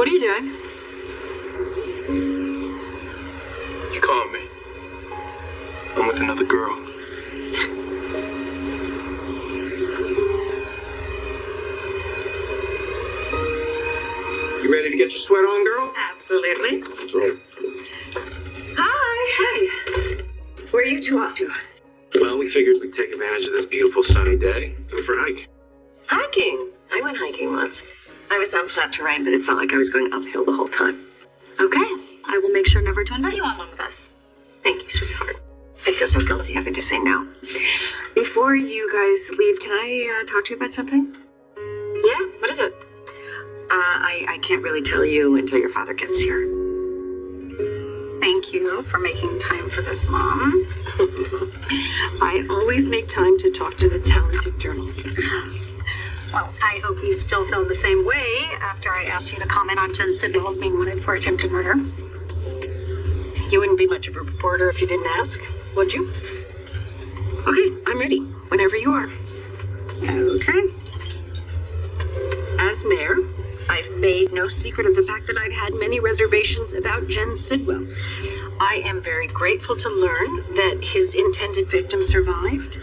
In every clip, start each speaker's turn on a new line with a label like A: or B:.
A: What are you doing?
B: You called me. I'm with another girl. You ready to get your sweat on, girl?
C: Absolutely.
B: That's right.
C: Hi.
A: Hey.
C: Where are you two off to?
B: Well, we figured we'd take advantage of this beautiful sunny day. Go for a hike.
C: Hiking. I went hiking once. I was on flat terrain, but it felt like I was going uphill the whole time.
A: Okay. I will make sure never to invite you on one with us.
C: Thank you, sweetheart. I feel so guilty having to say no. Before you guys leave, can I talk to you about something?
A: Yeah? What is it?
C: I can't really tell you until your father gets here.
A: Thank you for making time for this, Mom.
C: I always make time to talk to the talented journalists.
A: Well, I hope you still feel the same way after I asked you to comment on Jen Sidwell's being wanted for attempted murder.
C: You wouldn't be much of a reporter if you didn't ask, would you? Okay, I'm ready. Whenever you are.
A: Okay.
C: As mayor, I've made no secret of the fact that I've had many reservations about Jen Sidwell. I am very grateful to learn that his intended victim survived,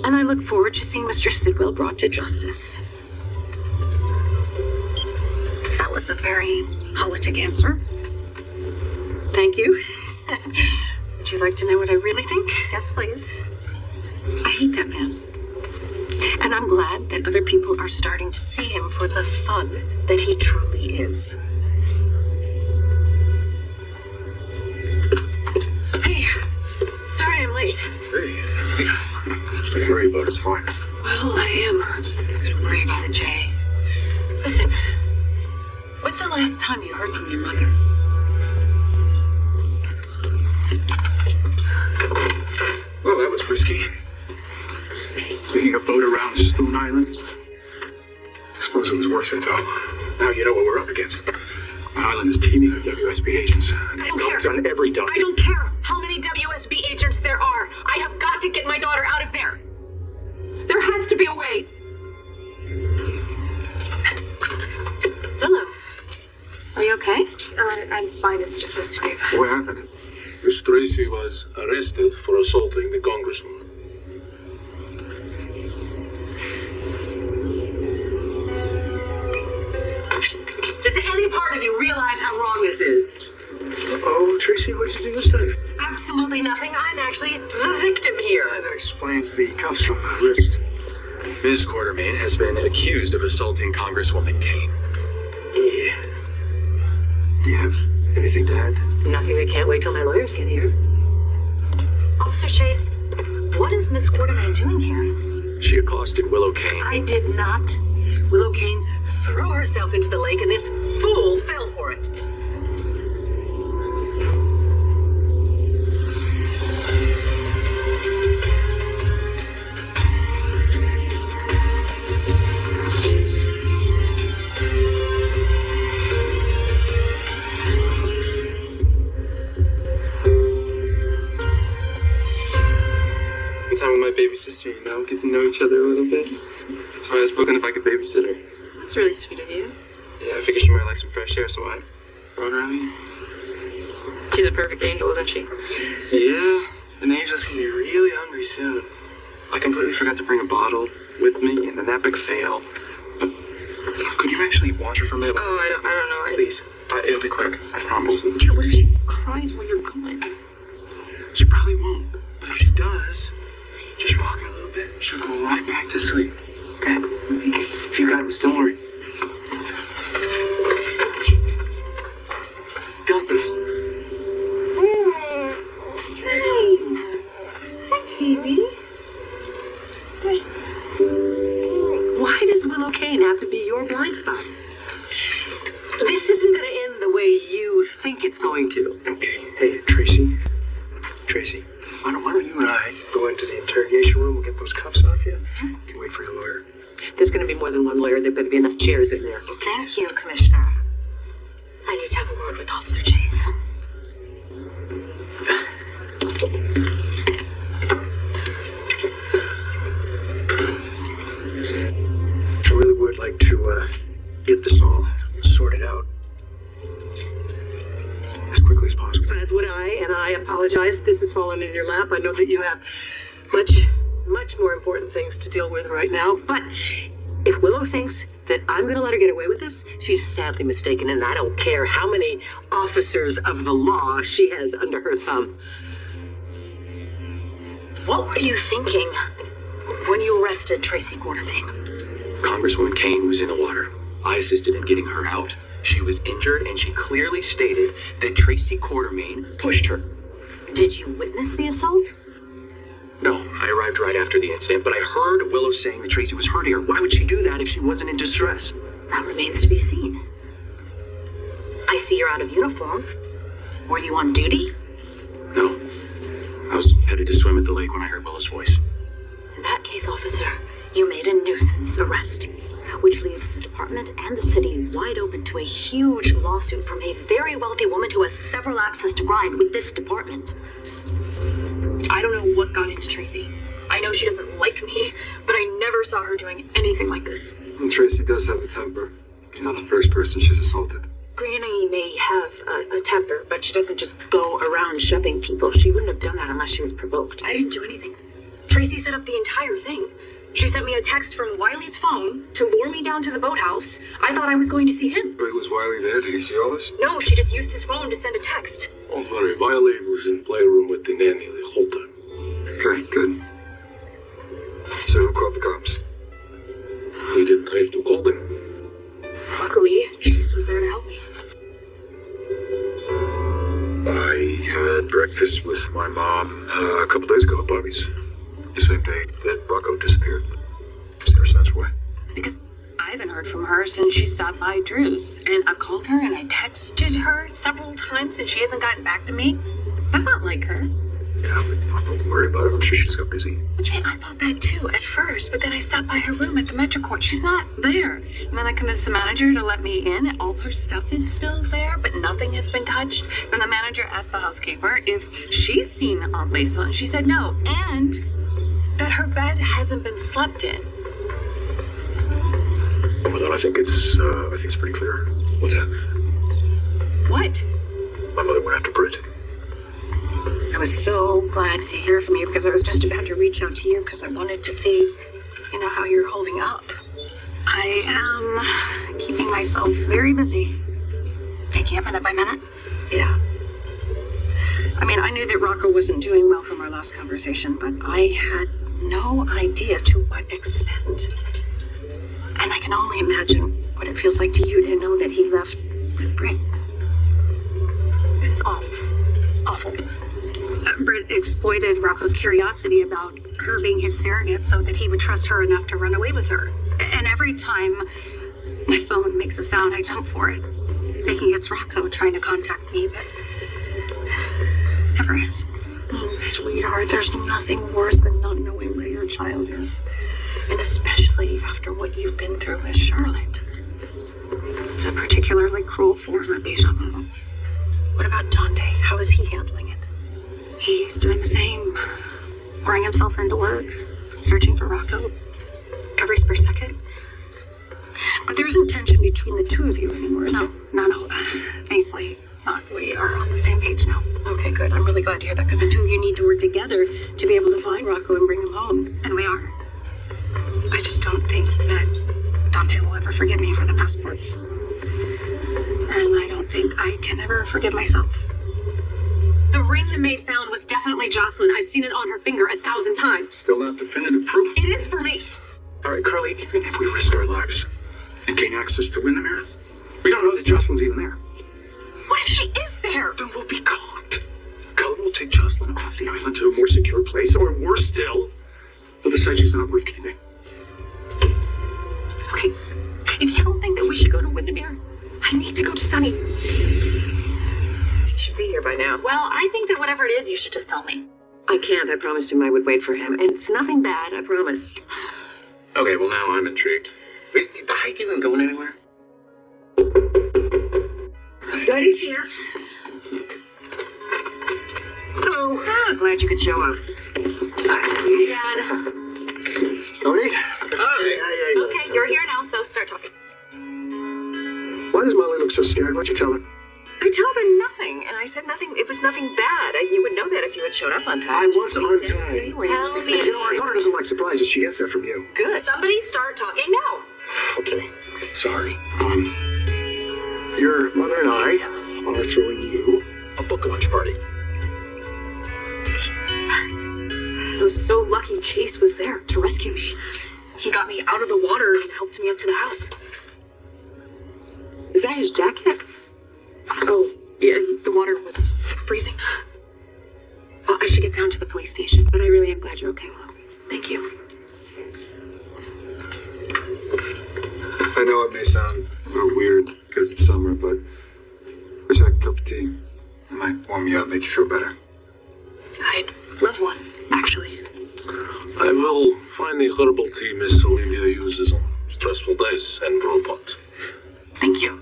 C: and I look forward to seeing Mr. Sidwell brought to justice.
A: That was a very politic answer.
C: Thank you. Would you like to know what I really think?
A: Yes, please.
C: I hate that man. And I'm glad that other people are starting to see him for the thug that he truly is.
A: Hey, sorry I'm late.
B: Hey, don't worry about it. It's fine.
A: Well, I am. Don't worry about it, Jay. Listen, when's the last time you heard from your mother?
B: Well, that was risky. Taking a boat around Stone Island. I suppose it was worth it, though. Now you know what we're up against. The island is teeming with WSB agents.
A: I don't care.
B: On every dock.
A: I don't care how many WSB agents there are. I have got to get my daughter out of there. There has to be a way. Hello. Are you okay? I'm fine. It's just a scrape.
B: What happened? Miss Tracy was arrested for assaulting the congressman.
C: Does any part of you realize how wrong this is?
B: Oh, Tracy, what did you do this time?
C: Absolutely nothing. I'm actually the victim here.
B: That explains the cuffs on my wrist.
D: Ms. Quartermain has been accused of assaulting Congresswoman Kane.
B: Yeah. Do you have anything to add?
C: Nothing. I can't wait till my lawyers get here. Officer Chase, what is Miss Quartermain doing here?
D: She accosted Willow Kane.
C: I did not. Willow Kane threw herself into the lake and this fool fell for it.
E: Time with my baby sister, get to know each other a little bit. That's why I was looking if I could babysit her.
A: That's really sweet of you.
E: Yeah, I figured she might like some fresh air, so I brought her out here.
A: She's a perfect angel, isn't she?
E: Yeah, and Angel's gonna be really hungry soon. I completely forgot to bring a bottle with me, and then that big fail. Could you actually watch her for a minute?
A: Oh, I don't know.
E: Please. It'll be quick, I promise.
A: Dude, what if she cries while you're gone?
E: She probably won't, but if she does, just rock her a little bit. She'll go right back to sleep. Okay? You got this, don't worry. Got this.
C: Hi, Phoebe. Why does Willow Kane have to be your blind spot? This isn't going to end the way you think it's going to.
B: Okay. Hey, Tracy. Tracy, why don't you and I go into the interrogation room? We'll get those cuffs off you. You can wait for your lawyer.
C: There's going to be more than one lawyer. There better be enough chairs in there.
A: Thank you, Commissioner. I need to have a word with Officer Chase.
B: I really would like to get this all sorted out
C: would I, and I apologize. This has fallen in your lap. I know that you have much more important things to deal with right now. But if Willow thinks that I'm going to let her get away with this, she's sadly mistaken, and I don't care how many officers of the law she has under her thumb. What were you thinking when you arrested Tracy Quartermain?
D: Congresswoman Kane was in the water. I assisted in getting her out. She was injured, and she clearly stated that Tracy Quartermain pushed her.
C: Did you witness the assault?
D: No, I arrived right after the incident, but I heard Willow saying that Tracy was hurting her. Why would she do that if she wasn't in distress?
C: That remains to be seen. I see you're out of uniform. Were you on duty?
D: No. I was headed to swim at the lake when I heard Willow's voice.
C: In that case, officer, you made a nuisance arrest, which leaves the department and the city wide open to a huge lawsuit from a very wealthy woman who has several axes to grind with this department. I don't know what got into Tracy. I know she doesn't like me, but I never saw her doing anything like this.
B: And Tracy does have a temper. She's not the first person she's assaulted.
C: Granny may have a temper, but she doesn't just go around shoving people. She wouldn't have done that unless she was provoked.
F: I didn't do anything. Tracy set up the entire thing. She sent me a text from Wiley's phone to lure me down to the boathouse. I thought I was going to see him.
B: Wait, was Wiley there? Did he see all this?
F: No, she just used his phone to send a text.
G: Don't worry, Wiley was in playroom with the nanny the whole time.
B: Okay, good. So who called the cops?
G: We didn't have to call them.
F: Luckily, Chase was there to help me.
H: I had breakfast with my mom a couple days ago at Bobby's. The same day that Rocco disappeared. Seen her since. Why?
F: Because I haven't heard from her since she stopped by Drew's. And I've called her and I texted her several times and she hasn't gotten back to me. That's not like her.
H: Yeah, but don't worry about it. I'm sure she's got busy.
F: But Jay, I thought that too at first, but then I stopped by her room at the Metro Court. She's not there. And then I convinced the manager to let me in, and all her stuff is still there, but nothing has been touched. Then the manager asked the housekeeper if she's seen Aunt Lisa, and she said no, and that her bed hasn't been slept in.
H: Oh, well, then I think it's pretty clear. What's that?
F: What?
H: My mother went after Britt.
C: I was so glad to hear from you because I was just about to reach out to you because I wanted to see, how you're holding up.
F: I am keeping myself very busy. Taking it minute by minute.
C: Yeah. I mean, I knew that Rocco wasn't doing well from our last conversation, but I had no idea to what extent. And I can only imagine what it feels like to you to know that he left with Britt. It's all awful.
F: Britt exploited Rocco's curiosity about her being his surrogate so that he would trust her enough to run away with her. And every time my phone makes a sound, I jump for it, thinking it's Rocco trying to contact me, but never is.
C: Oh, sweetheart, there's nothing worse than not knowing where your child is. And especially after what you've been through with Charlotte.
F: It's a particularly cruel form of deja vu.
C: What about Dante? How is he handling it?
F: He's doing the same. Pouring himself into work, searching for Rocco every spare second.
C: But there isn't tension between the two of you anymore, is there?
F: No. Thankfully, not. We are on the same page now.
C: Okay, good. I'm really glad to hear that because the two of you need to work together to be able to find Rocco and bring him home.
F: And we are. I just don't think that Dante will ever forgive me for the passports. And I don't think I can ever forgive myself. The ring the maid found was definitely Jocelyn. I've seen it on her finger 1,000 times.
B: Still not definitive proof.
F: It is for me.
B: All right, Carly, even if we risk our lives and gain access to Windermere, we don't know that Jocelyn's even there.
F: What if she is there?
B: Then we'll be caught. Cullen will take Jocelyn off the island to a more secure place, or worse still, they'll decide she's not worth keeping.
F: Okay, if you don't think that we should go to Windermere, I need to go to Sunny.
C: He should be here by now.
F: Well, I think that whatever it is, you should just tell me.
C: I can't. I promised him I would wait for him. And it's nothing bad, I promise.
D: Okay, well now I'm intrigued. Wait, the hike isn't going anywhere?
C: Daddy's here. Oh, glad you could show up.
F: Dad.
B: Tony?
H: Hi.
F: Okay, you're here now, so start talking.
B: Why does Molly look so scared? What'd you tell her?
C: I told her nothing, and I said nothing. It was nothing bad. You would know that if you had showed up on time.
B: I was on time.
C: Tell me.
B: My daughter doesn't like surprises. She gets that from you.
C: Good.
I: Somebody start talking now.
B: Okay. Sorry. Your mother and I are throwing you a book launch party.
I: I was so lucky Chase was there to rescue me. He got me out of the water and helped me up to the house. Is that his jacket? Oh, yeah, the water was freezing. Well, I should get down to the police station, but I really am glad you're okay, Mom. Thank you.
B: I know it may sound a little weird because it's summer, but wish I could cup of tea. It might warm you up, make you feel better.
I: I'd love one, actually.
G: I will find the herbal tea Miss Olivia uses on stressful days and brew a pot.
I: Thank you.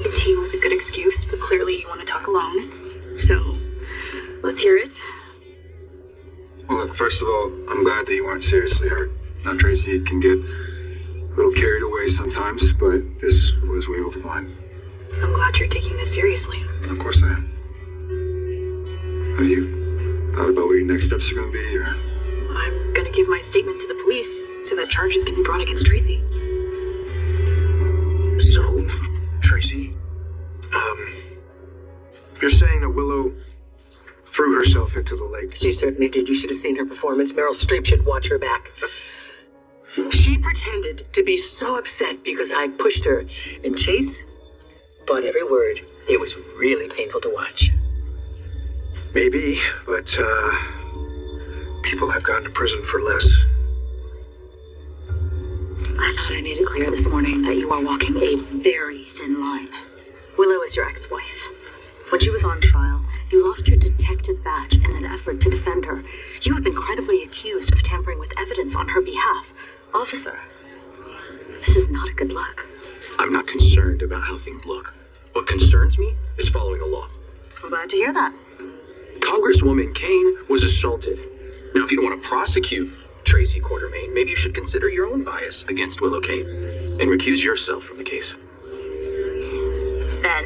I: The tea was a good excuse, but clearly you want to talk alone. So, let's hear it.
B: Well, look, first of all, I'm glad that you weren't seriously hurt. Now, Tracy can get a little carried away sometimes, but this was way over the line.
I: I'm glad you're taking this seriously.
B: Of course I am. Have you thought about what your next steps are going to be, or?
I: I'm gonna give my statement to the police so that charges can be brought against Tracy.
B: So, Tracy, you're saying that Willow threw herself into the lake?
C: She certainly did. You should have seen her performance. Meryl Streep should watch her back. She pretended to be so upset because I pushed her, and Chase bought every word. It was really painful to watch.
B: Maybe, but people have gone to prison for less.
I: I thought I made it clear this morning that you are walking a very thin line. Willow is your ex-wife. When she was on trial, you lost your detective badge in an effort to defend her. You have been credibly accused of tampering with evidence on her behalf. Officer, this is not a good look.
D: I'm not concerned about how things look. What concerns me is following the law.
I: I'm glad to hear that.
D: Congresswoman Kane was assaulted. Now, if you don't want to prosecute Tracy Quartermain, maybe you should consider your own bias against Willow Kane and recuse yourself from the case.
I: Then,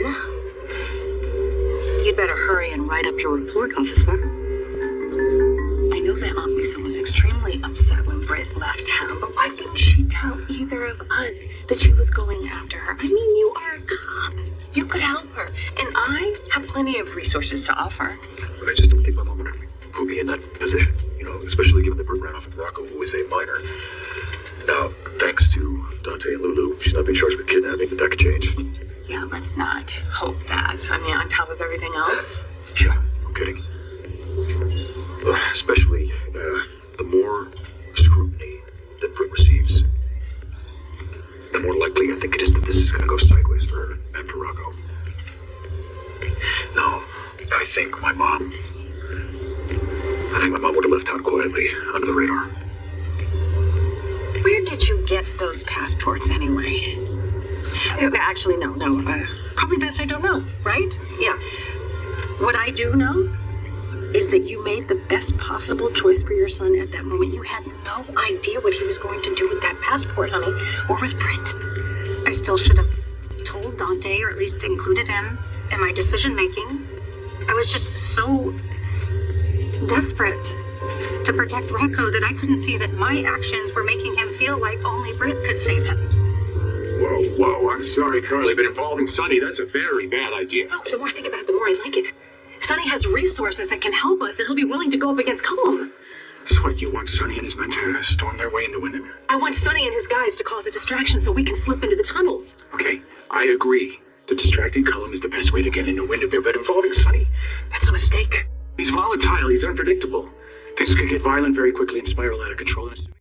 I: you'd better hurry and write up your report, officer. I know that Aunt Lisa was extremely upset when Britt left town, but why wouldn't she tell either of us that she was going after her? I mean, you are a cop. You could help her, and I have plenty of resources to offer.
H: I just don't think my mom would put me in that position, especially given that Britt ran off with Rocco, who is a minor. Now, thanks to Dante and Lulu, she's not being charged with kidnapping, but that could change.
F: Yeah, let's not hope that. I mean, on top of everything else.
H: Yeah, no kidding. Especially the more scrutiny that Britt receives, the more likely I think it is that this is going to go sideways for her and for Rocco. No, I think my mom would have left town quietly, under the radar.
I: Where did you get those passports anyway? Actually, no. Probably best I don't know, right? Yeah. What I do know is that you made the best possible choice for your son at that moment. You had no idea what he was going to do with that passport, honey, or with Britt. I still should have told Dante, or at least included him in my decision-making. I was just so desperate to protect Rocco that I couldn't see that my actions were making him feel like only Britt could save him.
B: Whoa, I'm sorry, Carly, but involving Sonny, that's a very bad idea.
I: No, the more I think about it, the more I like it. Sonny has resources that can help us, and he'll be willing to go up against Cullum.
B: So what, you want Sonny and his men to storm their way into Windermere?
I: I want Sonny and his guys to cause a distraction so we can slip into the tunnels.
B: Okay, I agree. The distracting Cullum is the best way to get into Windermere, but involving Sonny, that's a mistake. He's volatile, he's unpredictable. Things could get violent very quickly and spiral out of control.